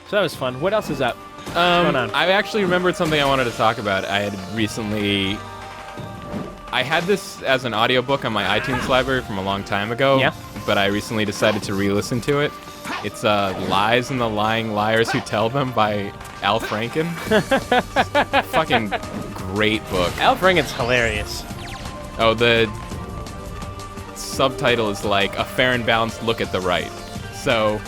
So that was fun. What else is up? What's going on? I actually remembered something I wanted to talk about. I had this as an audiobook on my iTunes library from a long time ago. Yeah. But I recently decided to re-listen to it. It's Lies and the Lying Liars Who Tell Them by Al Franken. Fucking great book. Al Franken's hilarious. Oh, the subtitle is like A Fair and Balanced Look at the Right. So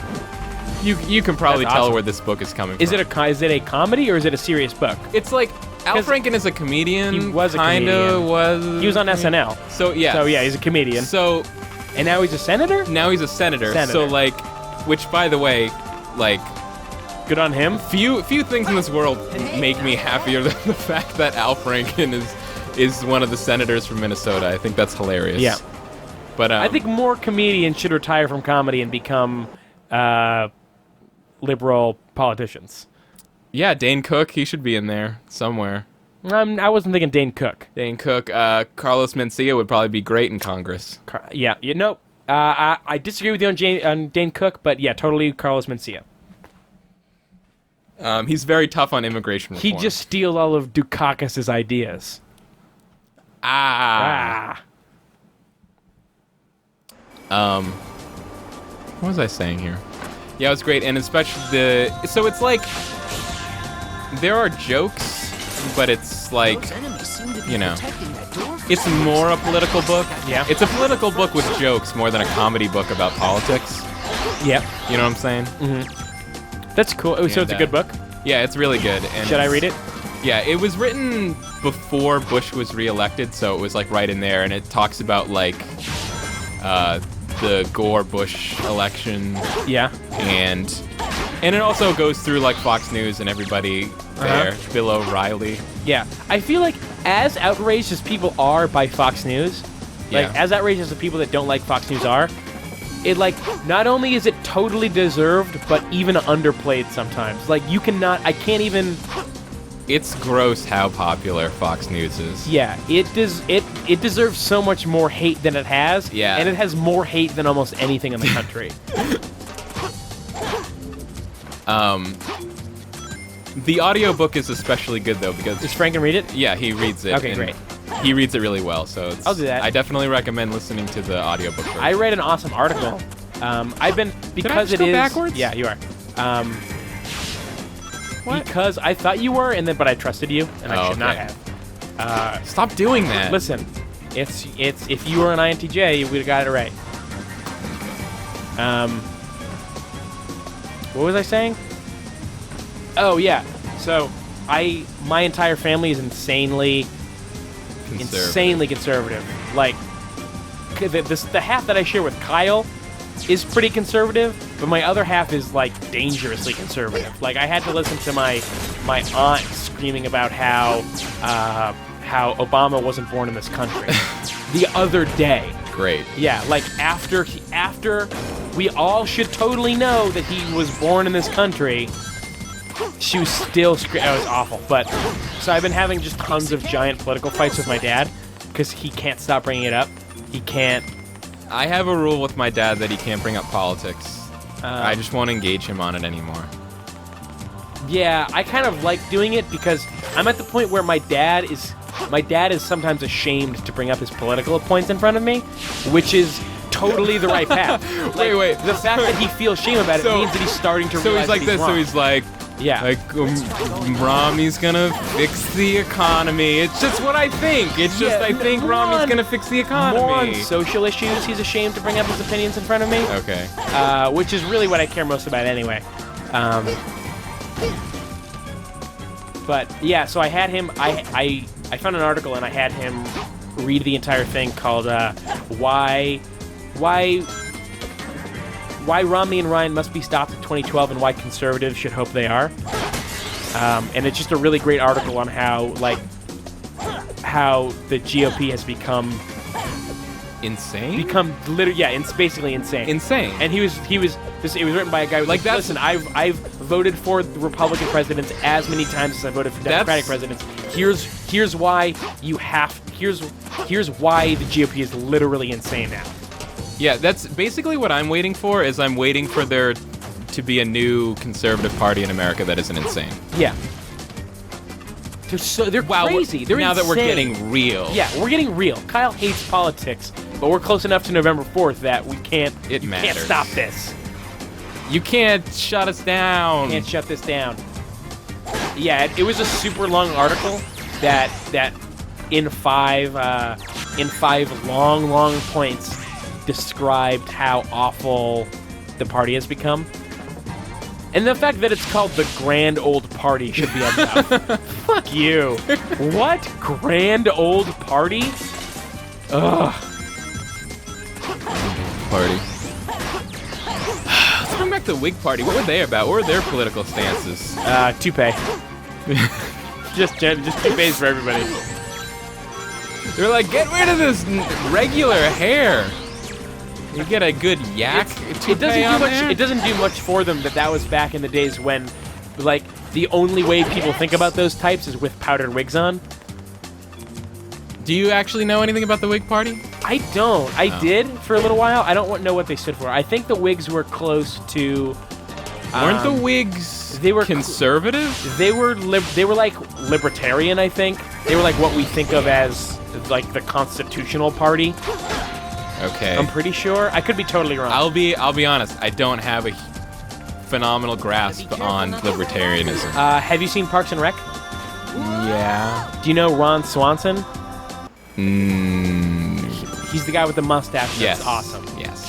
you can probably That's tell awesome. where this book is coming Is from. it a comedy or is it a serious book? It's like Al 'Cause Franken is a comedian. he was a kinda comedian. was. He was on SNL. So yeah. So yeah, he's a comedian. So And now he's a senator? now he's a senator. Senator. So like, which by the way, like Good on him. few things in this world make me happier than the fact that Al Franken is one of the senators from Minnesota. I think that's hilarious. Yeah. But I think more comedians should retire from comedy and become liberal politicians. yeah, Dane Cook, he should be in there somewhere. I wasn't thinking Dane Cook. Dane Cook, Carlos Mencia would probably be great in Congress. I disagree with you on Dane Cook, but yeah, totally Carlos Mencia. He's very tough on immigration reform. He just steals all of Dukakis's ideas. What was I saying here? Yeah, it was great, and especially so it's like there are jokes, but it's like, you know, it's more a political book. Yeah. It's a political book with jokes more than a comedy book about politics. Yep. You know what I'm saying? That's cool. Oh, so it's a good book? Yeah, it's really good. And Should I read it? Yeah, it was written before Bush was reelected, so it was like right in there, and it talks about like the Gore-Bush election, Yeah. and it also goes through like Fox News and everybody there, Bill O'Reilly. Yeah. I feel like as outraged as people are by Fox News, like Yeah. as outraged as the people that don't like Fox News are, it like not only is it totally deserved, but even underplayed sometimes. Like I can't even. It's gross how popular Fox News is. Yeah, it deserves so much more hate than it has. Yeah. And it has more hate than almost anything in the country. The audiobook is especially good though because Does Franken read it? yeah, he reads it. Okay, and great. He reads it really well, so I'll do that. I definitely recommend listening to the audiobook version. I read an awesome article. I've been because just it go is backwards? Yeah, you are. What? Because I thought you were, but I trusted you, and I Oh, should not okay. have. Stop doing that. Listen, it's if you were an INTJ, you would have got it right. What was I saying? Oh yeah. So my entire family is insanely conservative. Like the half that I share with Kyle is pretty conservative, but my other half is like dangerously conservative. Like I had to listen to my aunt screaming about how Obama wasn't born in this country the other day. Great. Yeah, like after we all should totally know that he was born in this country, she was still screaming. It was awful. But so I've been having just tons of giant political fights with my dad because he can't stop bringing it up. He can't. I have a rule with my dad that he can't bring up politics. I just won't engage him on it anymore. Yeah, I kind of like doing it because I'm at the point where my dad is sometimes ashamed to bring up his political points in front of me, which is totally the right path. Like, Wait. The fact that he feels shame about it means that he's starting to So realize he's like that this. wrong. So he's like, Yeah. Romney's gonna fix the economy. It's just what I think. It's just I think Romney's gonna fix the economy. More on social issues, he's ashamed to bring up his opinions in front of me. Okay. Which is really what I care most about anyway. But yeah, so I had him. I found an article and I had him read the entire thing called "Why Romney and Ryan Must Be Stopped in 2012 and Why Conservatives Should Hope They Are." And it's just a really great article on how the GOP has become Insane. literally, yeah, it's basically insane. Insane. And it was written by a guy who was like, that's- listen, I've voted for the Republican presidents as many times as I voted for Democratic presidents. Here's why here's why the GOP is literally insane now. Yeah, that's basically what I'm waiting for. Is I'm waiting for there to be a new conservative party in America that isn't insane. Yeah. They're crazy. They're now insane. that we're getting real. Yeah, we're getting real. Kyle hates politics, but we're close enough to November 4th that we can't. It you matters. Can't stop this. You can't shut us down. Can't shut this down. Yeah, it was a super long article that in five long points described how awful the party has become. And the fact that it's called the Grand Old Party should be enough. Fuck you. What? Grand Old Party? Ugh. Party. Let's bring back the Whig Party. What were they about? What were their political stances? Toupee. just toupees for everybody. They're like, get rid of this regular hair. You get a good yak. It doesn't do much for them that was back in the days when, like, the only way people think about those types is with powdered wigs on. Do you actually know anything about the Whig Party? I don't. I did for a little while. I don't know what they stood for. I think the Whigs were close to. Weren't the Whigs? They were conservative. They were like libertarian. I think they were like what we think of as like the constitutional party. Okay. I'm pretty sure. I could be totally wrong. I'll be honest. I don't have a phenomenal grasp on libertarianism. Have you seen Parks and Rec? Yeah. Do you know Ron Swanson? Mm. He's the guy with the mustache. Yes. That's awesome. Yes.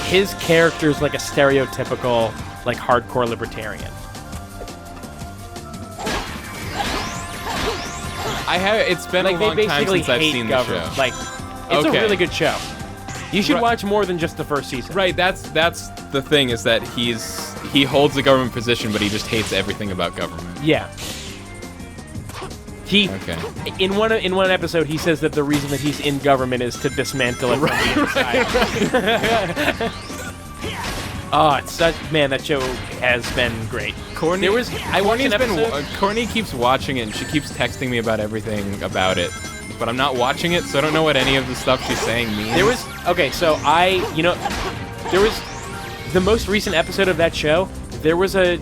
His character is like a stereotypical, like, hardcore libertarian. It's been a long time since I've seen the show. Like, it's a really good show. You should watch more than just the first season. Right. That's the thing, is that he holds a government position, but he just hates everything about government. Yeah. In one episode, he says that the reason that he's in government is to dismantle it from the inside. Oh, it's such, man, that show has been great. Courtney keeps watching it, and she keeps texting me about everything about it. But I'm not watching it, so I don't know what any of the stuff she's saying means. There was the most recent episode of that show. There was a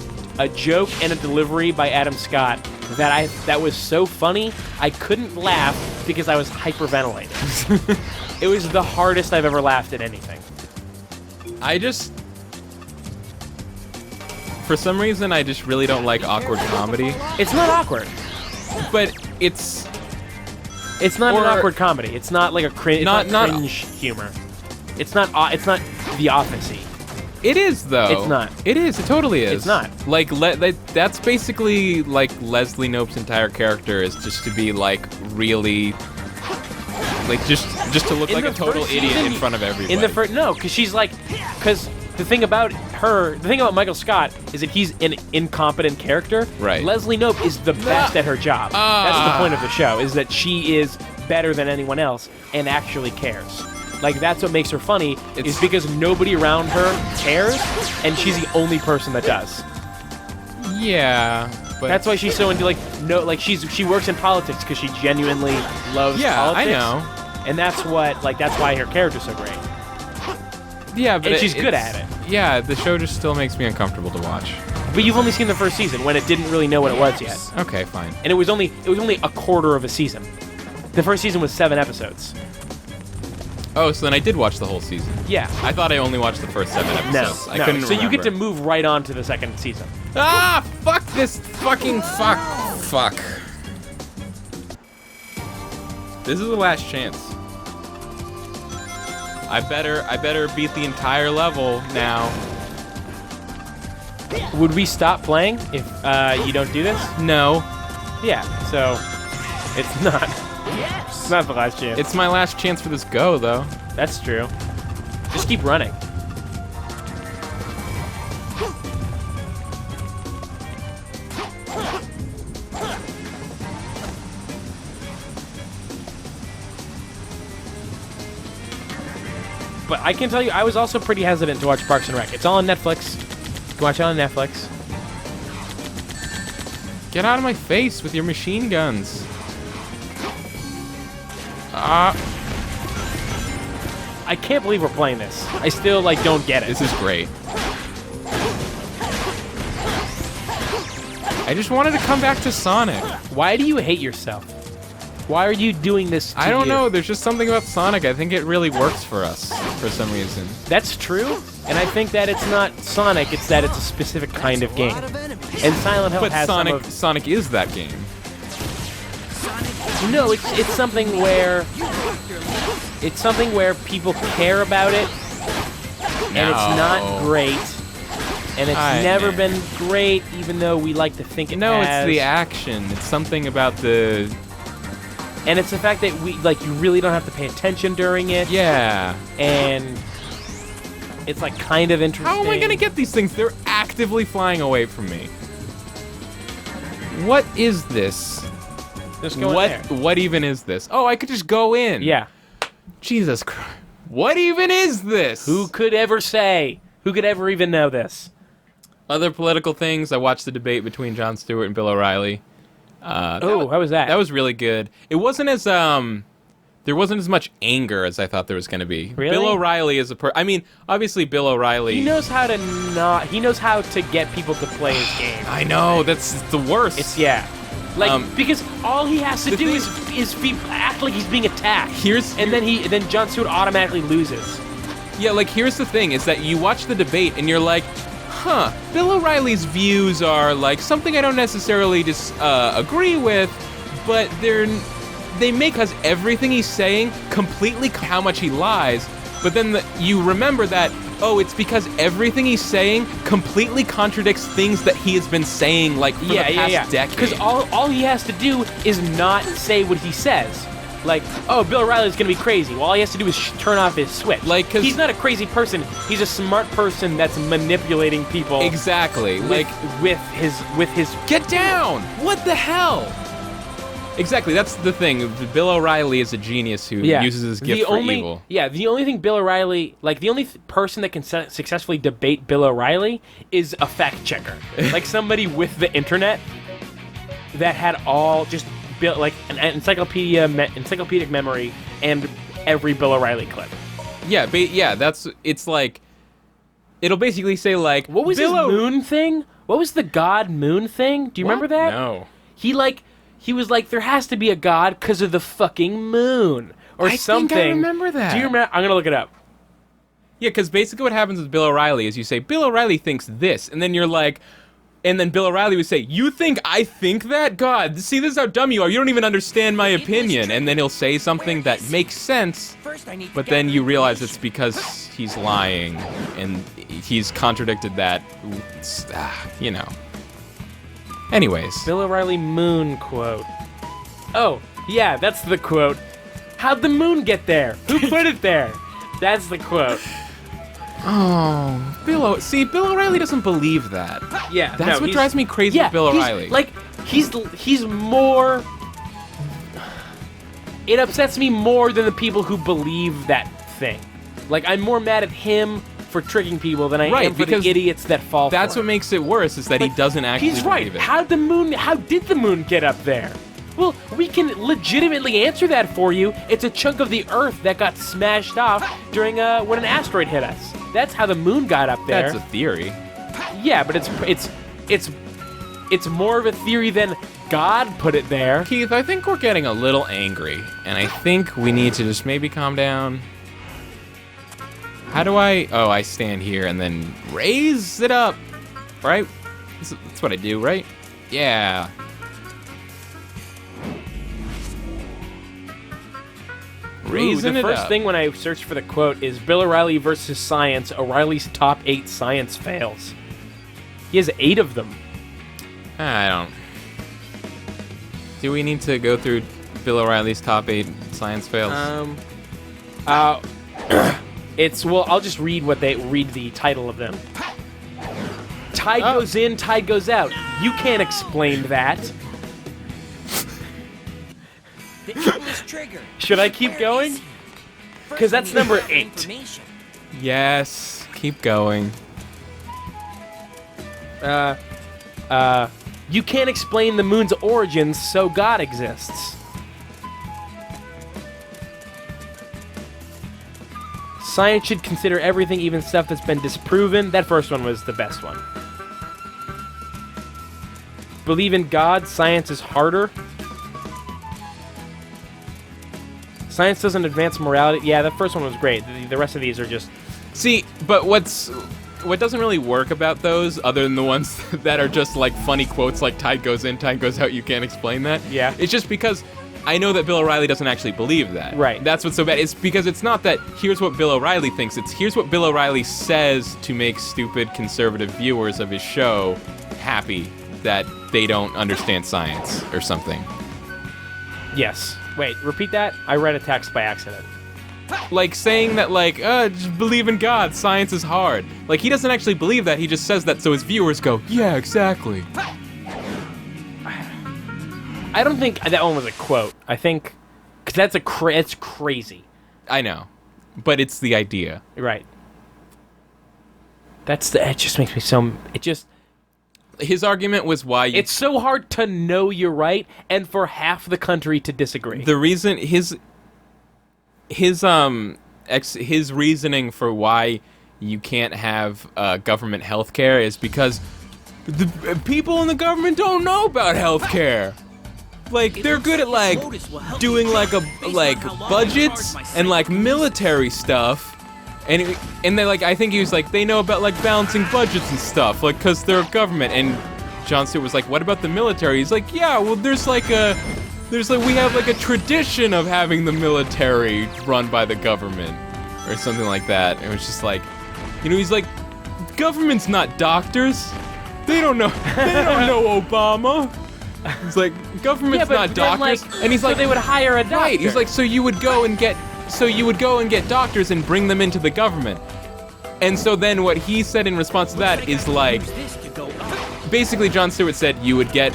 joke and a delivery by Adam Scott that was so funny I couldn't laugh because I was hyperventilating. It was the hardest I've ever laughed at anything. For some reason, I just really don't like awkward comedy. It's not awkward, but it's not an awkward comedy. It's not like a cringe. It's not cringe humor. It's not The Office-y. It is, though. It's not. It is. It totally is. It's not. Like that's basically like Leslie Knope's entire character is just to be like really, like just to look like a total idiot in front of everybody. Because the thing about Michael Scott is that he's an incompetent character. Right. Leslie Knope is the best at her job. That's the point of the show, is that she is better than anyone else and actually cares. Like, that's what makes her funny, is because nobody around her cares, and she's the only person that does. Yeah, but that's why she's so into she works in politics because she genuinely loves politics. Yeah, I know. And that's why her character's so great. Yeah, but she's good at it. Yeah, the show just still makes me uncomfortable to watch. But you've only seen the first season when it didn't really know what it was yet. Okay, fine. And it was only a quarter of a season. The first season was 7 episodes. Oh, so then I did watch the whole season. Yeah. I thought I only watched the first 7 episodes. No. I couldn't remember. So you get to move right on to the second season. Ah, fuck this fucking fuck. This is the last chance. I better beat the entire level now. Would we stop playing if you don't do this? No. Yeah, so it's not. It's not the last chance. It's my last chance for this go, though. That's true. Just keep running. But I can tell you, I was also pretty hesitant to watch Parks and Rec. It's all on Netflix. You can watch it on Netflix. Get out of my face with your machine guns. I can't believe we're playing this. I still, don't get it. This is great. I just wanted to come back to Sonic. Why do you hate yourself? Why are you doing this to I don't you? know. There's just something about Sonic. I think it really works for us for some reason. That's true, and I think that it's not Sonic, it's that it's a specific kind of game. And Silent Hill But has some Sonic is that game. No, it's something where people care about it, and it's not great, and it's never been great, even though we like to think it No, has. it's the action. It's something about the... And it's the fact that you really don't have to pay attention during it. Yeah. And it's like kind of interesting. How am I gonna get these things? They're actively flying away from me. What is this? Just go in there. What even is this? Oh, I could just go in. Yeah. Jesus Christ. What even is this? Who could ever say? Who could ever even know this? Other political things. I watched the debate between Jon Stewart and Bill O'Reilly. How was that? That was really good. It wasn't as there wasn't as much anger as I thought there was going to be. Really? Bill O'Reilly is I mean, obviously Bill O'Reilly. He knows how to get people to play his game. I know, that's the worst. It's because all he has to do is act like he's being attacked. And then Jon Stewart automatically loses. Yeah, like here's the thing: is that you watch the debate and you're like, huh, Bill O'Reilly's views are like something I don't necessarily just agree with, but they make us everything he's saying completely how much he lies. But then you remember that, oh, it's because everything he's saying completely contradicts things that he has been saying like for the past decade. Because all he has to do is not say what he says. Like, oh, Bill O'Reilly's gonna be crazy. Well, all he has to do is turn off his switch. Like, 'cause he's not a crazy person. He's a smart person that's manipulating people. Exactly. With his. Get down! What the hell? Exactly. That's the thing. Bill O'Reilly is a genius who uses his gift for evil. Yeah. The only thing Bill O'Reilly, the only person that can successfully debate Bill O'Reilly is a fact checker, like somebody with the internet that had all just. Like an encyclopedic memory and every Bill O'Reilly clip. Yeah, it's like it'll basically say like, what was his moon thing? What was the god moon thing? Do you remember that? No. He was like, there has to be a god because of the fucking moon or something. I think I remember that. Do you remember? I'm gonna look it up. Yeah, because basically what happens with Bill O'Reilly is you say Bill O'Reilly thinks this, and then you're like. And then Bill O'Reilly would say, you think I think that? God, see, this is how dumb you are. You don't even understand my opinion. And then he'll say something that makes sense, but then you realize it's because he's lying, and he's contradicted that, Anyways. Bill O'Reilly moon quote. Oh, yeah, that's the quote. How'd the moon get there? Who put it there? That's the quote. Oh, Bill O'Reilly doesn't believe that. Yeah, that's what drives me crazy with Bill O'Reilly. He's more. It upsets me more than the people who believe that thing. Like, I'm more mad at him for tricking people than I am for the idiots that fall for it. That's what makes it worse, is that he doesn't actually believe it. How did the moon get up there? Well, we can legitimately answer that for you. It's a chunk of the Earth that got smashed off during when an asteroid hit us. That's how the moon got up there. That's a theory. Yeah, but it's more of a theory than God put it there. Keith, I think we're getting a little angry, and I think we need to just maybe calm down. How do I... Oh, I stand here and then raise it up, right? That's what I do, right? Yeah. Raising the it first up. thing when I searched for the quote is Bill O'Reilly versus science. O'Reilly's top 8 science fails. He has 8 of them. I don't... Do we need to go through Bill O'Reilly's top 8 science fails? I'll just read the title of them. Tide goes in, tide goes out. You can't explain that. Should I keep going? Because that's number 8. Yes, keep going. You can't explain the moon's origins, so God exists. Science should consider everything, even stuff that's been disproven. That first one was the best one. Believe in God, science is harder. Science doesn't advance morality. Yeah, the first one was great. The rest of these are just... See, but what doesn't really work about those, other than the ones that are just like funny quotes like tide goes in, tide goes out, you can't explain that. Yeah. It's just because I know that Bill O'Reilly doesn't actually believe that. Right. That's what's so bad. It's because it's not that here's what Bill O'Reilly thinks, it's here's what Bill O'Reilly says to make stupid conservative viewers of his show happy that they don't understand science or something. Yes. Wait, repeat that? I read a text by accident. Like saying that, like, just believe in God, science is hard. Like, he doesn't actually believe that, he just says that so his viewers go, yeah, exactly. I don't think that one was a quote. I think... Because that's it's crazy. I know. But it's the idea. Right. It just makes me so... It just... His argument was why... It's so hard to know you're right and for half the country to disagree. The reason... His reasoning for why you can't have government health care is because the people in the government don't know about health care. Like, they're good at, like, doing, like, budgets and, like, military stuff. And they, like, I think he was like, they know about, like, balancing budgets and stuff, like, because they're a government. And Jon Stewart was like, what about the military? He's like, yeah, well, we have, like, a tradition of having the military run by the government. Or something like that. It was just like, he's like, government's not doctors. They don't know Obama. He's like, government's not doctors, and he's like, so they would hire a doctor. Right. He's like, so you would go and get doctors and bring them into the government. And so then what he said in response to that is like, basically Jon Stewart said you would get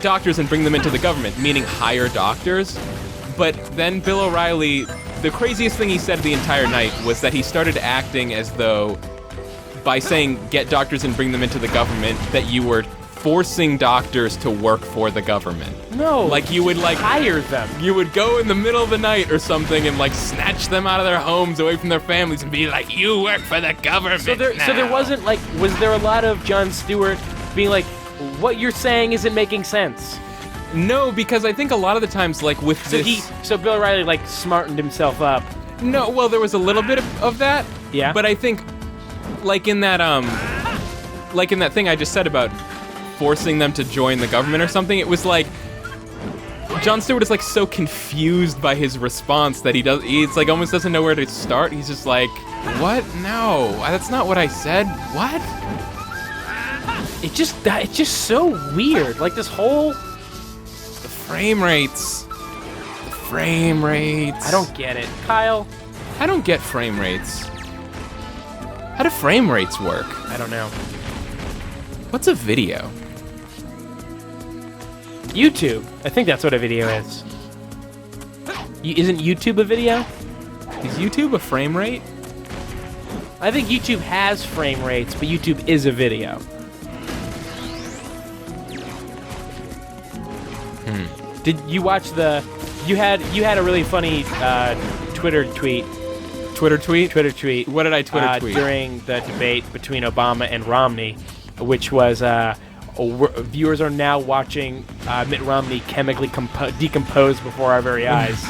doctors and bring them into the government, meaning hire doctors. But then Bill O'Reilly, the craziest thing he said the entire night was that he started acting as though by saying get doctors and bring them into the government that you were forcing doctors to work for the government. No. Like you would like hire them. You would go in the middle of the night or something and like snatch them out of their homes, away from their families, and be like, you work for the government. So there wasn't like, was there a lot of Jon Stewart being like, what you're saying isn't making sense? No, because I think a lot of the times, like with So Bill O'Reilly like smartened himself up. No, well there was a little bit of that. Yeah. But I think, like in that thing I just said about forcing them to join the government or something, it was like Jon Stewart is like so confused by his response that he's like almost doesn't know where to start. He's just like, what? No, that's not what I said. What? It's just so weird. Like this whole frame rates. I don't get it. Kyle? I don't get frame rates. How do frame rates work? I don't know. What's a video? YouTube. I think that's what a video is. Isn't YouTube a video? Is YouTube a frame rate? I think YouTube has frame rates, but YouTube is a video. Did you watch you had a really funny Twitter tweet. Twitter tweet? Twitter tweet. What did I Twitter tweet? During the debate between Obama and Romney, which was viewers are now watching Mitt Romney chemically decompose before our very eyes.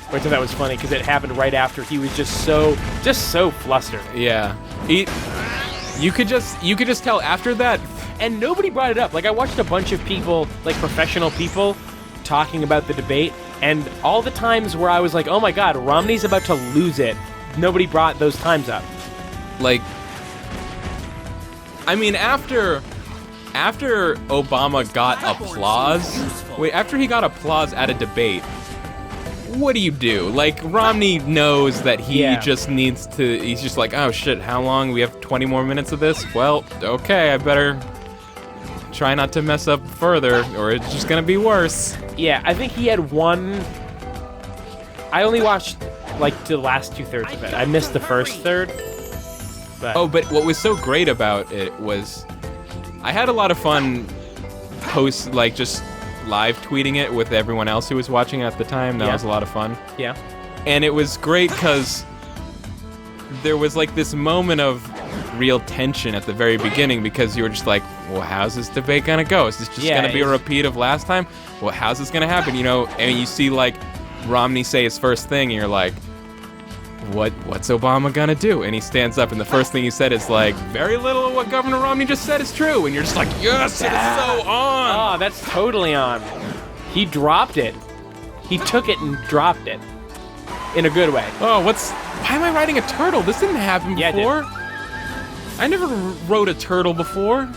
Which I thought was funny because it happened right after he was just so flustered. Yeah. You could just tell after that. And nobody brought it up. Like I watched a bunch of people, like professional people, talking about the debate, and all the times where I was like, oh my god, Romney's about to lose it, nobody brought those times up. Like, I mean, after Obama got after he got applause at a debate, what do you do? Like, Romney knows that he just needs to, he's just like, oh shit, how long? We have 20 more minutes of this? Well, okay, I better try not to mess up further, or it's just gonna be worse. Yeah, I think he had one. I only watched like the last 2/3 of it. I missed the first third. But what was so great about it was I had a lot of fun just live tweeting it with everyone else who was watching at the time. That was a lot of fun. Yeah. And it was great because there was like this moment of real tension at the very beginning because you were just like, well, how's this debate gonna go? Is this just gonna be a repeat of last time? Well, how's this gonna happen? You know, and you see like Romney say his first thing, and you're like, what's Obama gonna do? And he stands up, and the first thing he said is like, very little of what Governor Romney just said is true. And you're just like, yes, it is so on. Oh, that's totally on. He dropped it. He took it and dropped it. In a good way. Oh, why am I riding a turtle? This didn't happen before. I never rode a turtle before.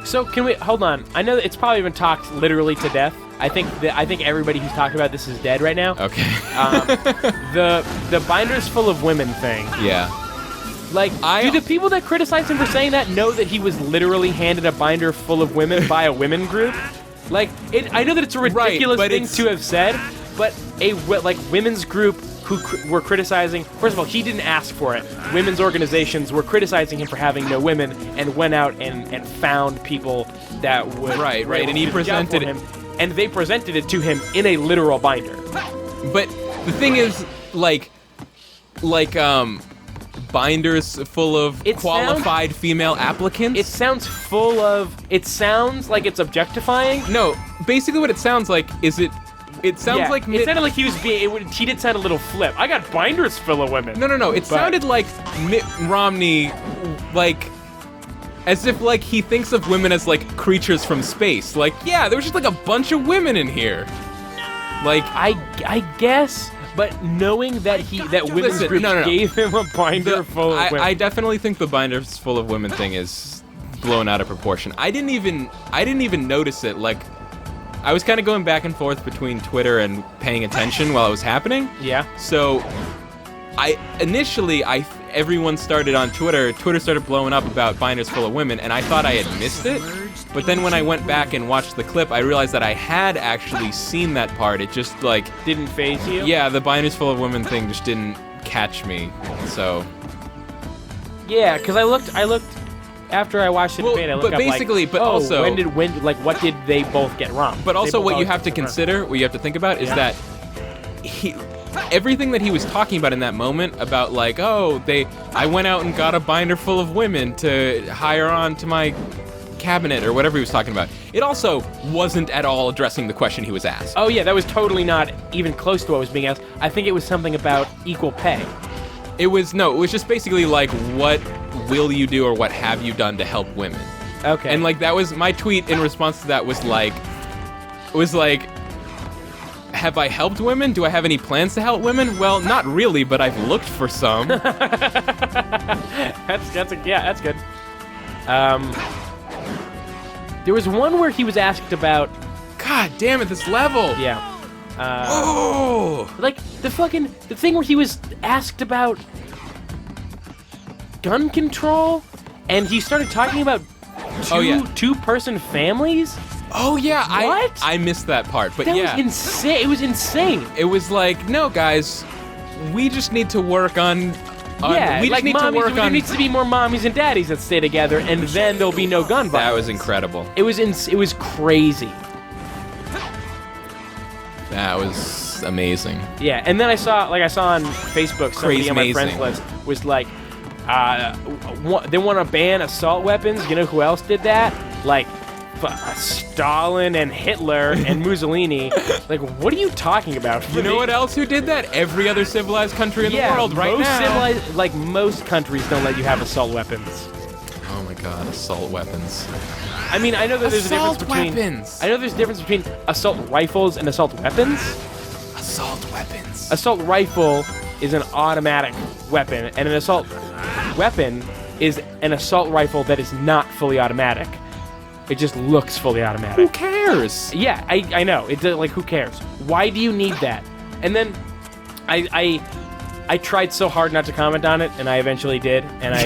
So can we, hold on. I know that it's probably been talked literally to death. I think everybody who's talking about this is dead right now. Okay. The binders full of women thing. Yeah. Like, do the people that criticize him for saying that know that he was literally handed a binder full of women by a women group? Like, I know that it's a ridiculous thing to have said, but a women's group who were criticizing. First of all, he didn't ask for it. Women's organizations were criticizing him for having no women, and went out and found people that would right, and he presented him, and they presented it to him in a literal binder. But the thing is, like binders full of qualified female applicants. It sounds like it's objectifying. No, basically what it sounds like is it sounds like it sounded like he was he did sound a little flip. I got binders full of women. No. It sounded like Mitt Romney, like, as if like he thinks of women as like creatures from space. Like, yeah, there was just like a bunch of women in here. Like, I guess, but knowing that women's group gave him a binder full of women. I definitely think the binders full of women thing is blown out of proportion. I didn't even notice it. Like, I was kind of going back and forth between Twitter and paying attention while it was happening. Yeah. So, everyone started on Twitter. Twitter started blowing up about binders full of women, and I thought I had missed it. But then when I went back and watched the clip, I realized that I had actually seen that part. It just like didn't faze you. Yeah, the binders full of women thing just didn't catch me. So. Yeah, because I looked. After I watched the debate, I looked up what did they both get wrong? But also what you have to consider, what you have to think about is that everything that he was talking about in that moment about like, I went out and got a binder full of women to hire on to my cabinet or whatever he was talking about. It also wasn't at all addressing the question he was asked. Oh yeah, that was totally not even close to what was being asked. I think it was something about equal pay. It was just basically like, what will you do or what have you done to help women? Okay. And like that was my tweet in response to that was like, have I helped women? Do I have any plans to help women? Well, not really, but I've looked for some. That's good. There was one where he was asked about. God damn it, this level. Yeah. Oh! Like, the thing where he was asked about gun control, and he started talking about two-person families? Oh, yeah. What? I missed that part, but that was insane. It was insane. It was like, no, guys, we just need to work on... there needs to be more mommies and daddies that stay together, and then there'll be no gun violence. That was incredible. It was crazy. That was amazing. Yeah, and then I saw on Facebook, somebody on my friends list was like, they want to ban assault weapons. You know who else did that? Like, Stalin and Hitler and Mussolini. Like, what are you talking about? You know what else who did that? Every other civilized country in the world right now. Most countries don't let you have assault weapons. Oh my god, assault weapons. I mean, I know that there's a difference between... weapons! I know there's a difference between assault rifles and assault weapons. Assault weapons. Assault rifle is an automatic weapon, and an assault weapon is an assault rifle that is not fully automatic. It just looks fully automatic. Who cares? Yeah, I know. Who cares? Why do you need that? And then I tried so hard not to comment on it, and I eventually did, and I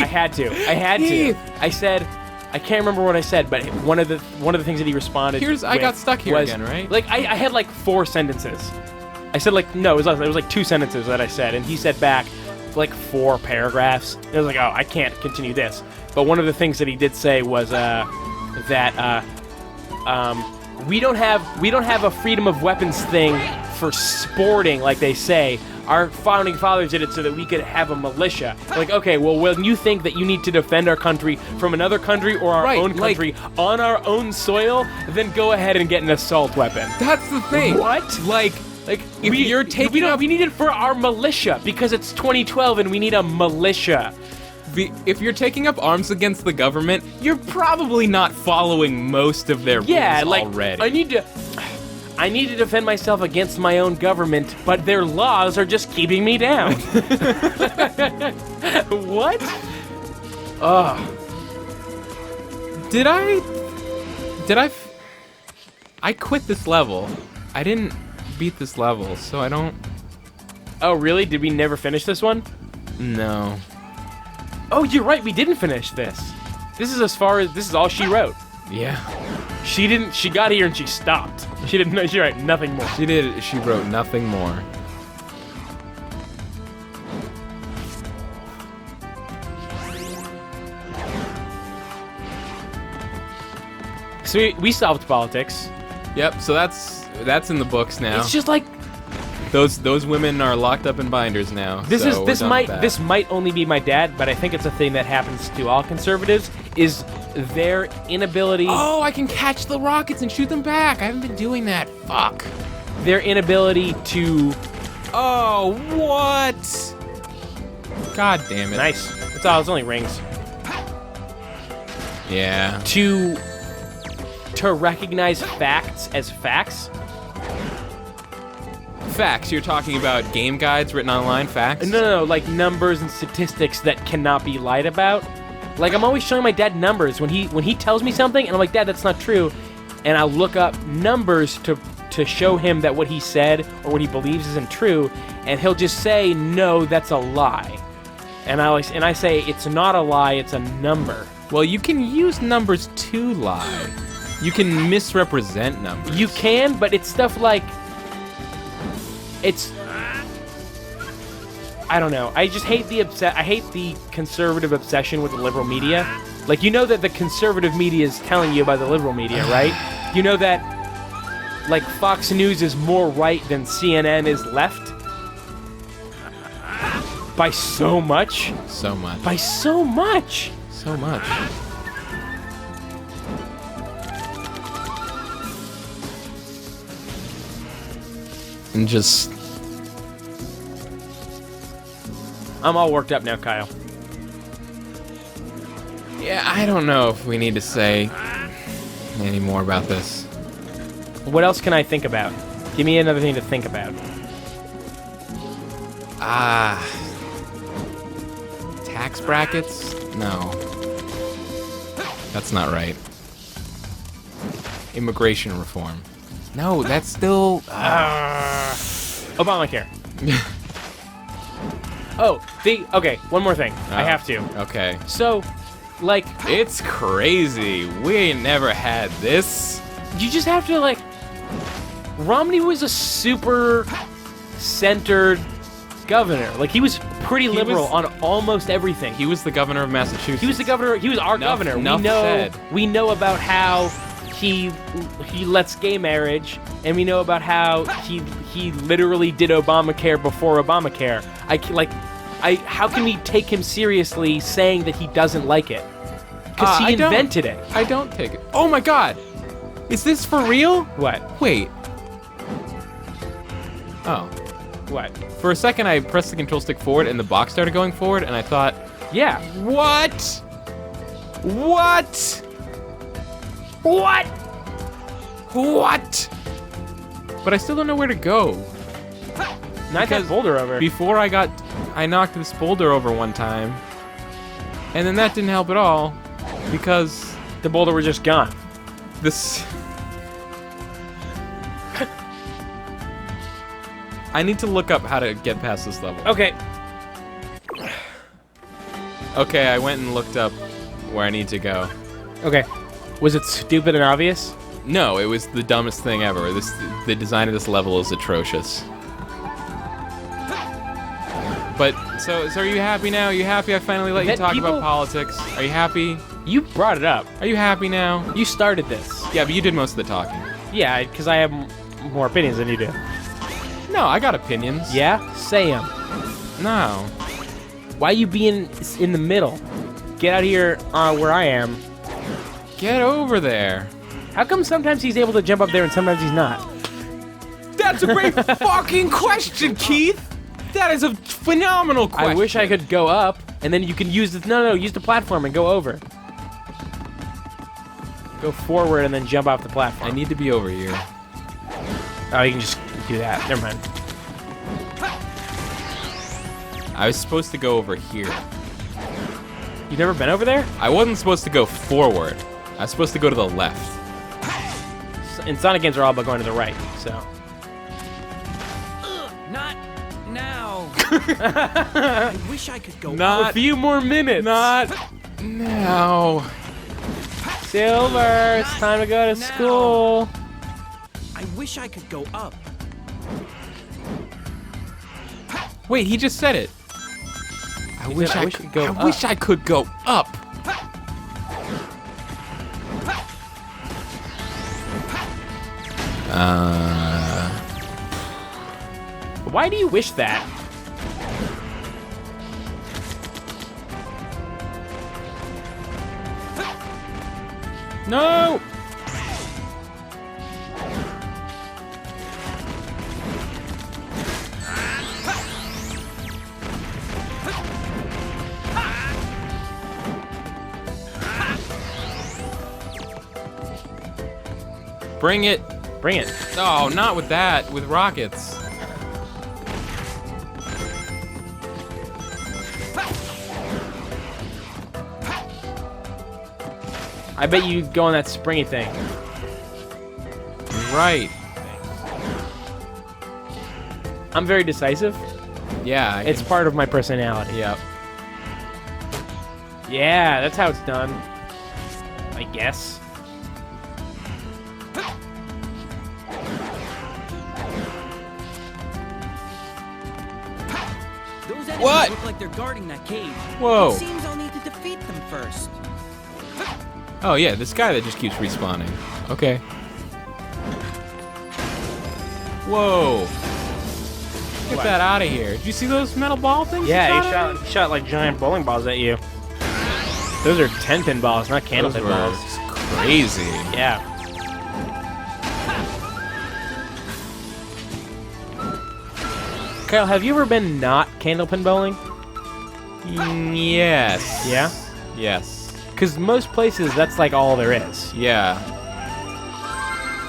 had to. I said, I can't remember what I said, but one of the things that he responded I got stuck here was, again, right? Like, I had like 4 sentences. I said it was like 2 sentences that I said, and he said back like 4 paragraphs. And I was like, oh, I can't continue this. But one of the things that he did say was that we don't have a freedom of weapons thing for sporting, like they say, our founding fathers did it so that we could have a militia. Like, okay, well, when you think that you need to defend our country from another country or our Right, own country on our own soil, then go ahead and get an assault weapon. That's the thing. What? Like, if you're taking up... we need it for our militia because it's 2012 and we need a militia. If you're taking up arms against the government, you're probably not following most of their Yeah, rules like already. I need to defend myself against my own government, but their laws are just keeping me down. What? Ugh. I quit this level. I didn't beat this level, so I don't... Oh, really? Did we never finish this one? No. Oh, you're right. We didn't finish this. This is all she wrote. Yeah. She got here and she stopped. She wrote nothing more. She wrote nothing more. So we solved politics. Yep, so that's in the books now. It's just like Those women are locked up in binders now. this might only be my dad, but I think it's a thing that happens to all conservatives is their inability Oh, I can catch the rockets and shoot them back. I haven't been doing that. Fuck. their inability to Oh, what? God damn it. nice. It's all. It's only rings. Yeah. To recognize facts as facts. Facts. You're talking about game guides written online. Facts. No, like numbers and statistics that cannot be lied about. Like I'm always showing my dad numbers when he tells me something, and I'm like, Dad, that's not true. And I'll look up numbers to show him that what he said or what he believes isn't true, and he'll just say, no, that's a lie. And I say, it's not a lie, it's a number. Well, you can use numbers to lie. You can misrepresent numbers. You can, but it's stuff like, it's, I don't know. I just hate I hate the conservative obsession with the liberal media. Like, you know that the conservative media is telling you about the liberal media, right? You know that, like, Fox News is more right than CNN is left? By so much? So much. By so much! So much. And just... I'm all worked up now, Kyle. Yeah, I don't know if we need to say any more about this. What else can I think about? Give me another thing to think about. Tax brackets? No. That's not right. Immigration reform. No, that's still... Obamacare. Okay, one more thing. I have to. Okay. So, like, It's crazy. We ain't never had this. you just have to, like, Romney was a super centered governor. Like, he was pretty liberal on almost everything. He was the governor of Massachusetts. He was the governor. He was our governor. Enough said. We know about how he lets gay marriage, and we know about how he literally did Obamacare before Obamacare. How can we take him seriously saying that he doesn't like it? Because he invented it. I don't take it. Oh my God! Is this for real? What? Wait. Oh. What? For a second, I pressed the control stick forward, and the box started going forward, and I thought, Yeah. what? What? What? What? But I still don't know where to go. Knock that boulder over. Before I knocked this boulder over one time, and then that didn't help at all, because The boulder was just gone. this... I need to look up how to get past this level. Okay. Okay, I went and looked up where I need to go. Okay. Was it stupid and obvious? No, it was the dumbest thing ever. The design of this level is atrocious. But, so are you happy now? Are you happy I finally let you That talk people- about politics? Are you happy? You brought it up. Are you happy now? You started this. Yeah, but you did most of the talking. Yeah, because I have more opinions than you do. No, I got opinions. Yeah? Say 'em. No. Why you being in the middle? Get out here where I am. Get over there. How come sometimes he's able to jump up there and sometimes he's not? That's a great fucking question, Keith. That is a phenomenal question. I wish I could go up, and then you can use the use the platform and go over. Go forward and then jump off the platform. I need to be over here. Oh, you can just do that. Never mind. I was supposed to go over here. You've never been over there? I wasn't supposed to go forward. I was supposed to go to the left. And Sonic games are all about going to the right, so. Not now. I wish I could go. A few more minutes. Not now. Silver, it's time to go to Now. school. I wish I could go up. Wait, he just said it. I wish said, I wish could I could go I up. wish I could go up. Why do you wish that? No. Bring it. Bring it. No, not with that. With rockets. I bet you go on that springy thing. Right. I'm very decisive. Yeah. It's part of my personality. Yep. Yeah, that's how it's done. I guess. Those enemies What? look like they're guarding that cave. Whoa. It seems I'll need to defeat them first. Oh yeah, this guy that just keeps respawning. Okay. Whoa. Get What? that out of here. Did you see those metal ball things? Yeah, he at me? he shot like giant bowling balls at you. Those are 10-pin balls, not Those candlepin were balls. crazy. Yeah. Kyle, have you ever been not candlepin bowling? Yes. Yeah? Yes. Because most places, that's like all there is. Yeah.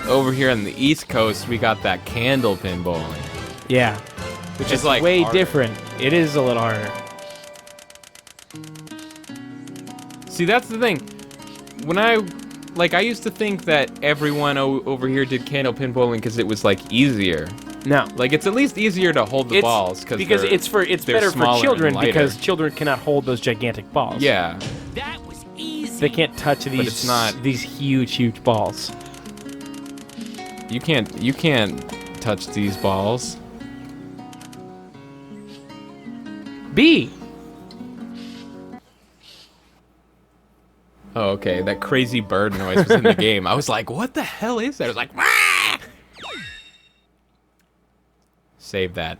Over here on the East Coast, we got that candlepin bowling. Yeah. Which is like way harder. different. It is a little harder. See, that's the thing. When I used to think that everyone over here did candlepin bowling because it was like easier. No. Like it's at least easier to hold the balls because they're- it's they're better smaller for and children lighter. because children cannot hold those gigantic balls. Yeah. That was easy. They can't touch these it's not- these huge balls. You can't touch these balls. B. Oh, okay. That crazy bird noise was in the game. I was like, what the hell is that? I was like, "Wah!" Save that.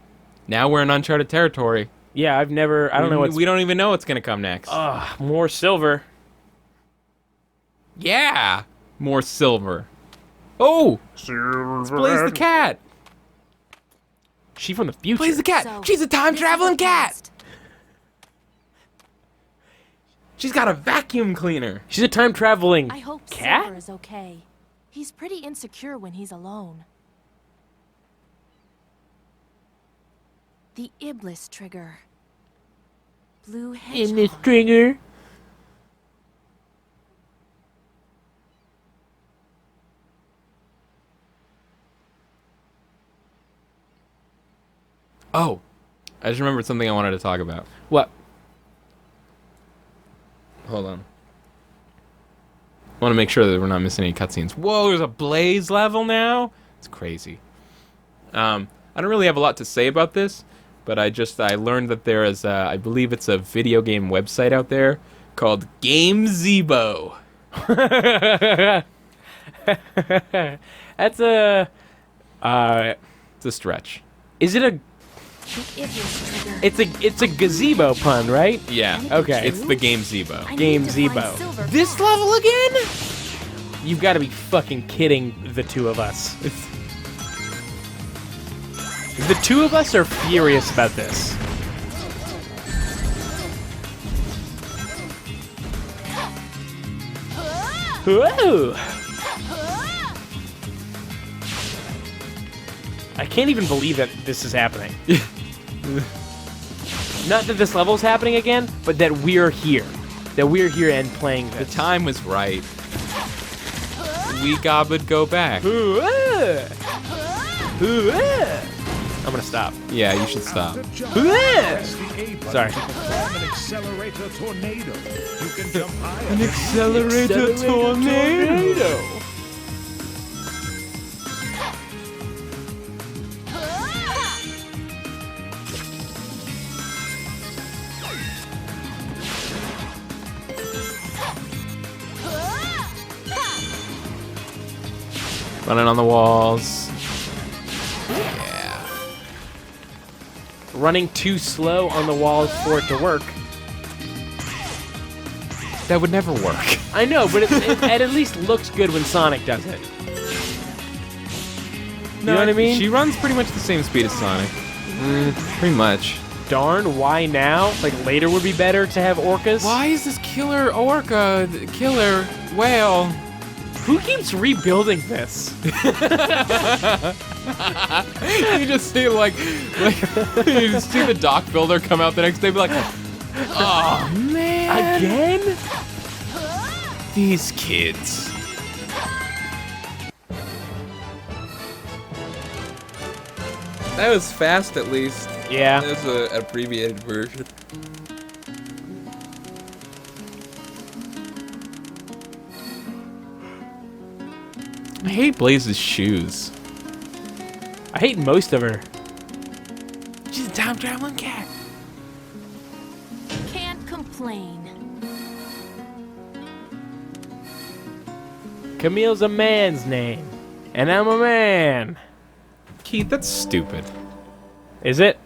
Now we're in uncharted territory. Yeah, I don't know what's. We don't even know what's gonna come next. More silver. Yeah, more silver. Oh, it's Blaze the cat. She from the future. Blaze the cat. So, She's a time this traveling is the cat. past. She's got a vacuum cleaner. She's a time traveling I hope cat. Silver is okay. He's pretty insecure when he's alone. The Iblis trigger. Blue hedgehog. In this trigger. Oh, I just remembered something I wanted to talk about. What? Hold on. I want to make sure that we're not missing any cutscenes. Whoa, there's a Blaze level now? It's crazy. I don't really have a lot to say about this, but I learned that there is, I believe it's a video game website out there called GameZebo. That's a. It's a stretch. Is it a? Iblis trigger. It's a gazebo pun, right? Yeah. Okay. It's the game Zebo. I Game need to find Zebo. Silver This fast. level again? You've got to be fucking kidding the two of us. The two of us are furious about this. Whoa! I can't even believe that this is happening. Not that this level's happening again, but that we're here. That we're here and playing The this. time was right. We would go back. I'm gonna stop. Yeah, you should stop. Sorry. An accelerator tornado. You can jump higher. Accelerator tornado. Running on the walls. Running too slow on the walls for it to work. That would never work. I know, but it at least looks good when Sonic does it. You know what I mean? She runs pretty much the same speed as Sonic. Pretty much. Darn, why now? Like later would be better to have orcas? Why is this killer orca, killer whale? Who keeps rebuilding this? You just see like you just see the dock builder come out the next day, and be like, oh man, Again? these kids. That was fast, at least. Yeah. That was an abbreviated version. I hate Blaze's shoes. I hate most of her. She's a time traveling cat. Can't complain. Camille's a man's name. And I'm a man. Keith, that's stupid. Is it?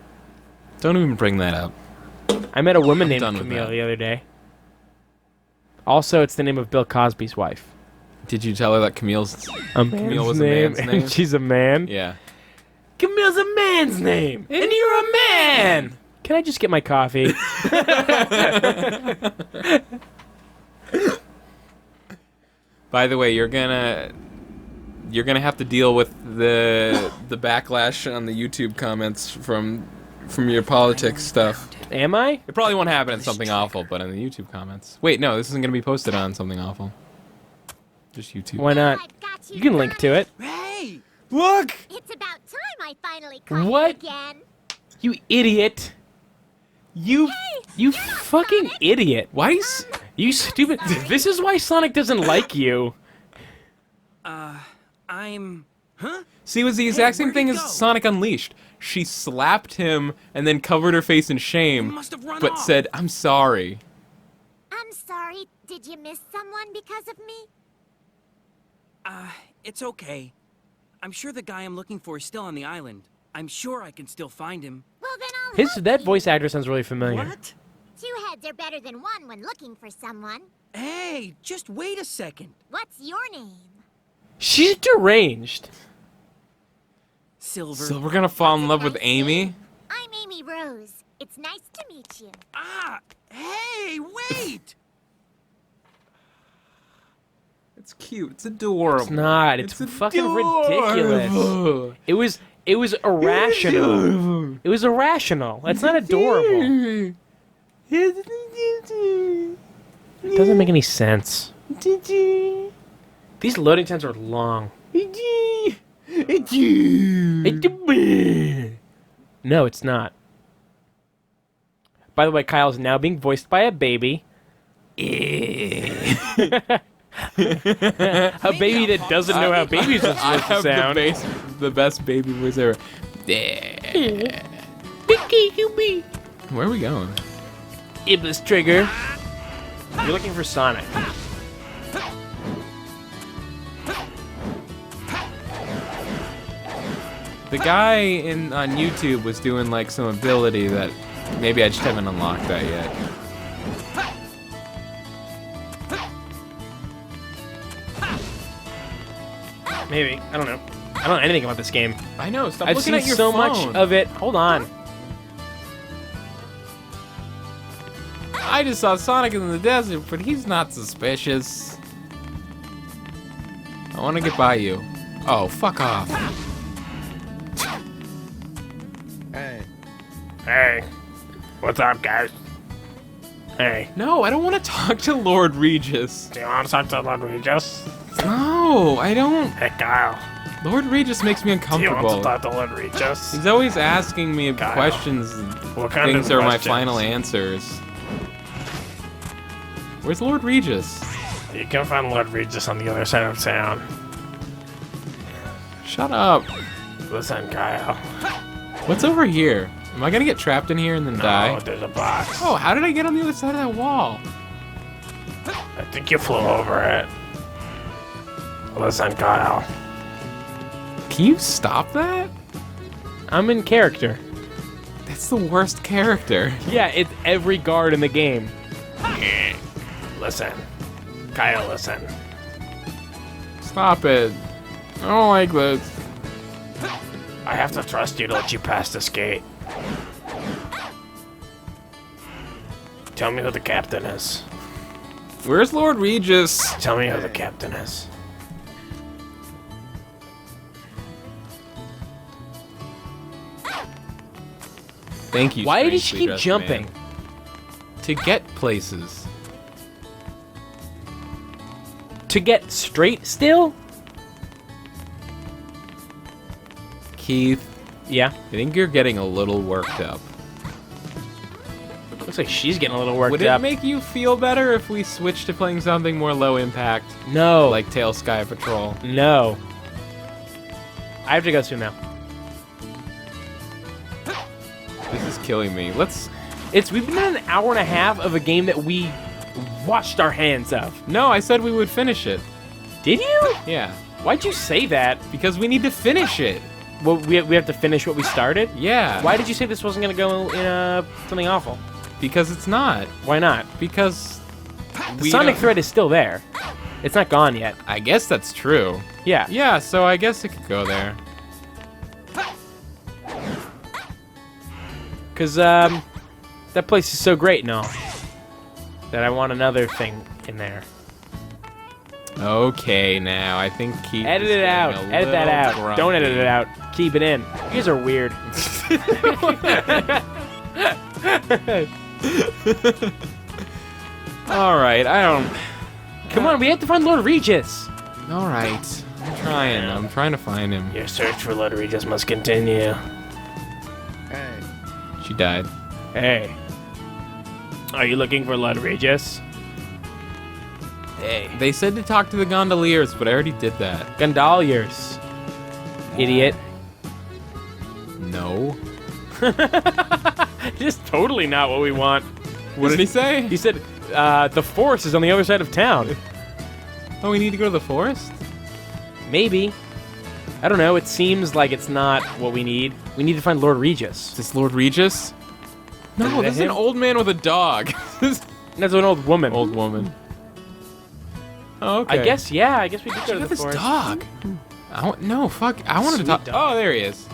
Don't even bring that up. I met a woman named done with Camille that. the other day. Also, it's the name of Bill Cosby's wife. Did you tell her that Camille's... A man's Camille was a name, man's name? and she's a man? Yeah. Camille's a man's name, and you're a man! Can I just get my coffee? By the way, you're gonna have to deal with the backlash on the YouTube comments from your politics stuff. Am I? It probably won't happen in Something Awful, but in the YouTube comments. Wait, no, this isn't gonna be posted on Something Awful. Just YouTube. Why not? I've got You can link to it. Hey! Look! It's about time I finally caught What? you again. You idiot. You fucking Sonic. idiot. Why? You stupid. This is why Sonic doesn't like you. I'm... Huh? See, it was the exact same where'd thing he as go? Sonic Unleashed. She slapped him and then covered her face in shame, He must have run but off. said, "I'm sorry." I'm sorry. Did you miss someone because of me? It's okay. I'm sure the guy I'm looking for is still on the island. I'm sure I can still find him. Well, then I'll help That you. voice actor sounds really familiar. What? 2 heads are better than 1 when looking for someone. Hey, just wait a second. What's your name? She's deranged. Silver. So we're gonna fall in love with Nice Amy? name. I'm Amy Rose. It's nice to meet you. Ah! Hey, wait! It's cute. It's adorable. It's not. It's fucking ridiculous. It was irrational. It was irrational. That's not adorable. It doesn't make any sense. These loading times are long. No, it's not. By the way, Kyle's now being voiced by a baby. A baby that doesn't know how babies are I supposed to have sound. the best baby voice ever. Where are we going? Iblis trigger. You're looking for Sonic. The guy on YouTube was doing like some ability that maybe I just haven't unlocked that yet. Maybe. I don't know. I don't know anything about this game. I know. Stop I've looking seen at your so phone. much of it. Hold on. I just saw Sonic in the desert, but he's not suspicious. I want to get by you. Oh, fuck off. Hey. What's up, guys? Hey. No, I don't want to talk to Lord Regis. Do you want to talk to Lord Regis? No, I don't. Hey, Kyle. Lord Regis makes me uncomfortable. to Lord Regis? He's always asking me Kyle. questions. And What kind things of are my questions? final answers. Where's Lord Regis? You can find Lord Regis on the other side of town. Shut up. Listen, Kyle. What's over here? Am I gonna get trapped in here and then die? There's a box. Oh, how did I get on the other side of that wall? I think you flew over it. Listen, Kyle. Can you stop that? I'm in character. That's the worst character. Yeah, it's every guard in the game. Listen. Kyle, listen. Stop it. I don't like this. I have to trust you to let you pass this gate. Tell me who the captain is. Where's Lord Regis? Tell me who the captain is. Thank you. Why did she strangely keep dressed jumping? man. To get places. To get straight still? Keith, Yeah. I think you're getting a little worked up. Looks like she's getting a little worked Would it up. make you feel better if we switched to playing something more low impact, No. like Tail Sky Patrol? No. I have to go soon now. This is killing me. We've been in an hour and a half of a game that we washed our hands of. No, I said we would finish it. Did you? Yeah, Why'd you say that? because we need to finish it. Well, we have to finish what we started? Yeah. Why did you say this wasn't going to go in something awful? Because it's not. Why not? Because The Sonic thread is still there. It's not gone yet. I guess that's true. Yeah. Yeah, so I guess it could go there. Because that place is so great and all that I want another thing in there. Okay, now I think Keith. Edit is it out. getting a Edit that little out. Don't edit grumpy. it out. Keep it in. You guys are weird. All right, I don't. Come on, we have to find Lord Regis. All right, I'm trying to find him. Your search for Lord Regis must continue. She died. Hey. Are you looking for Lord Regis? Hey. They said to talk to the gondoliers, but I already did that. Gondoliers. Idiot. No. Just totally not what we want. What did he say? He said, the forest is on the other side of town. Oh, we need to go to the forest? Maybe. I don't know. It seems like it's not what we need. We need to find Lord Regis. Is this Lord Regis? No, that this is an him? old man with a dog. That's an old woman. Old woman. Oh, okay. I guess, yeah. I guess we did go Look to at the this forest. dog. No, fuck. I wanted to Sweet talk. dog. Oh, there he is.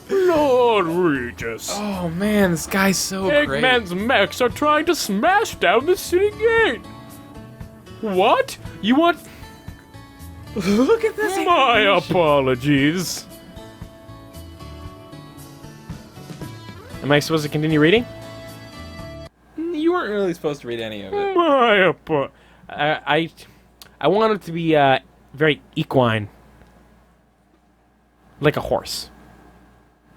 Lord Regis. Oh, man, this guy's so great. Eggman's mechs are trying to smash down the city gate. What? You want... Look at this. My apologies. Am I supposed to continue reading? You weren't really supposed to read any of it. My I want it to be very equine, like a horse.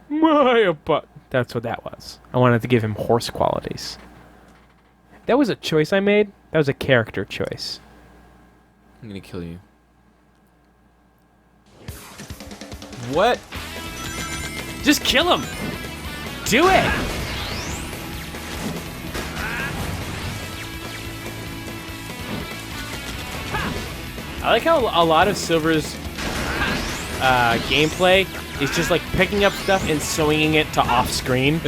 That's what that was. I wanted to give him horse qualities. That was a choice I made. That was a character choice. I'm gonna kill you. What? Just kill him. Do it. I like how a lot of Silver's gameplay is just like picking up stuff and swinging it to off screen.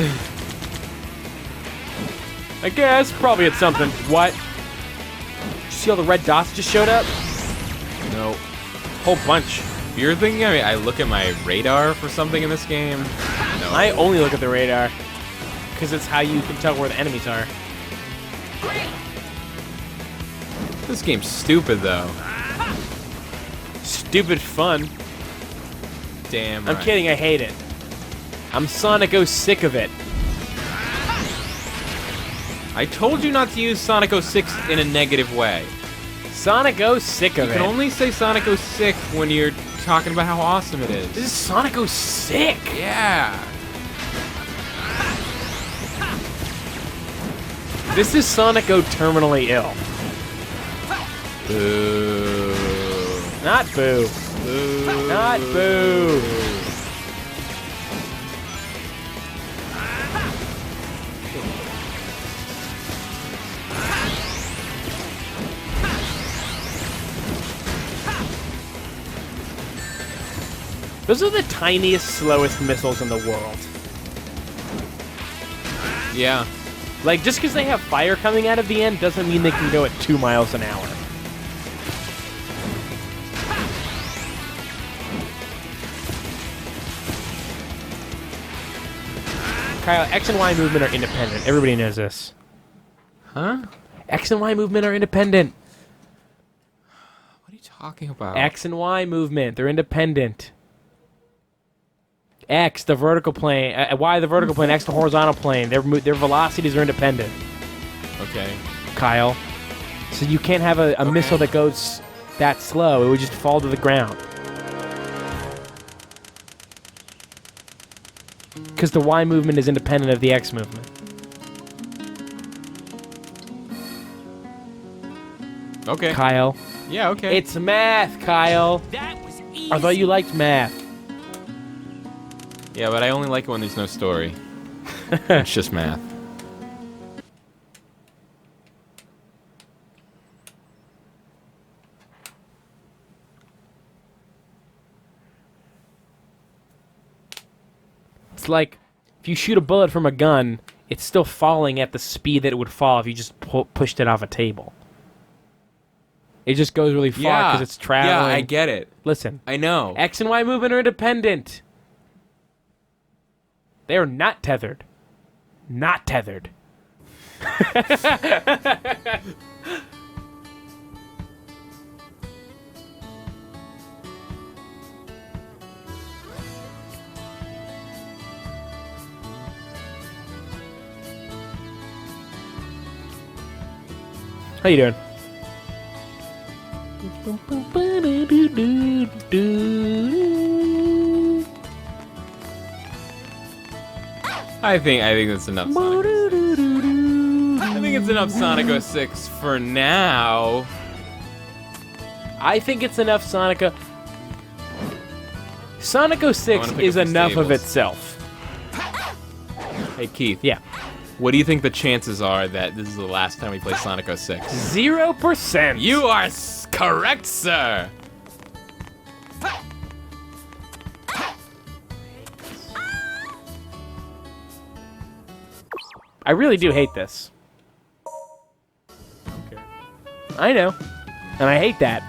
I guess probably it's something. What? Did you see all the red dots just showed up? No. Whole bunch. You're thinking I look at my radar for something in this game? No. I only look at the radar because it's how you can tell where the enemies are. This game's stupid, though. Stupid fun. Damn I'm right. kidding, I hate it. I'm Sonic sick of it. I told you not to use Sonic 06 in a negative way. Sonic sick of You it. can only say Sonic 06 when you're talking about how awesome it This is. is Sonic sick. Yeah. This is Sonic terminally ill. Boo. Not boo. Boo. Not boo. Those are the tiniest, slowest missiles in the world. Yeah. Like, just because they have fire coming out of the end doesn't mean they can go at 2 miles an hour. Kyle, X and Y movement are independent. Everybody knows this. Huh? X and Y movement are independent. What are you talking about? X and Y movement, they're independent. X, the vertical plane. Y, the vertical plane. X, the horizontal plane. Their velocities are independent. Okay. Kyle. So you can't have a missile that goes that slow. It would just fall to the ground. Because the Y movement is independent of the X movement. Okay. Kyle. Yeah, okay. It's math, Kyle. That was easy. I thought you liked math. Yeah, but I only like it when there's no story. It's just math. It's like if you shoot a bullet from a gun, it's still falling at the speed that it would fall if you just pushed it off a table. It just goes really far because it's traveling. Yeah, I get it. Listen, I know. X and Y movement are independent. They are not tethered. Not tethered. How you doing? I think that's enough Sonic 06. I think it's enough Sonic 06 for now. I think it's enough Sonic. Sonic 06 pick is up the enough of stables. itself. Hey Keith. Yeah. What do you think the chances are that this is the last time we play Sonic 06? 0%. You are correct, sir. I really do hate this. Okay. I know. And I hate that.